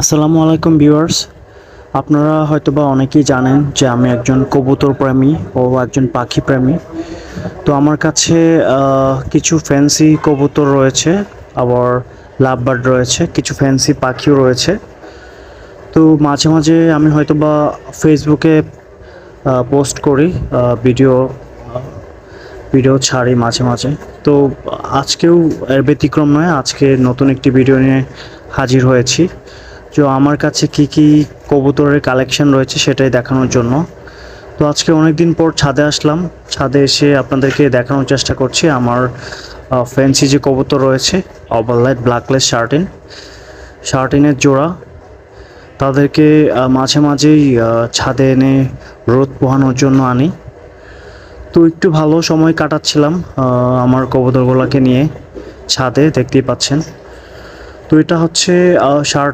আসসালামু আলাইকুম ভিউয়ার্স। আপনারা হয়তোবা অনেকেই জানেন যে আমি একজন কবুতর প্রেমী ও একজন পাখি প্রেমী। তো আমার কাছে কিছু ফ্যান্সি কবুতর রয়েছে, আবার লাভবার্ড রয়েছে, কিছু ফ্যান্সি পাখিও রয়েছে। তো মাঝে মাঝে আমি হয়তোবা ফেসবুকে পোস্ট করি, ভিডিও ভিডিও ছাড়ি মাঝে মাঝে। তো আজকেও এর ব্যতিক্রম নয়, আজকে নতুন একটি ভিডিও নিয়ে হাজির হয়েছি। তো আমার কাছে কি কি কবুতরের কালেকশন রয়েছে সেটাই দেখানোর জন্য। তো আজকে অনেক দিন পর ছাদে আসলাম। ছাদে এসে আপনাদেরকে দেখানোর চেষ্টা করছি আমার ফ্যান্সি যে কবুতর রয়েছে, ওভারলাইট ব্ল্যাকলেস শার্টিনের জোড়া। তাদেরকে মাঝে মাঝেই ছাদে এনে রোদ পোহানোর জন্য আনি। তো একটু ভালো সময় কাটাচ্ছিলাম আমার কবুতরগুলোকে নিয়ে ছাদে, দেখতেই পাচ্ছেন। তো এটা হচ্ছে শার্ট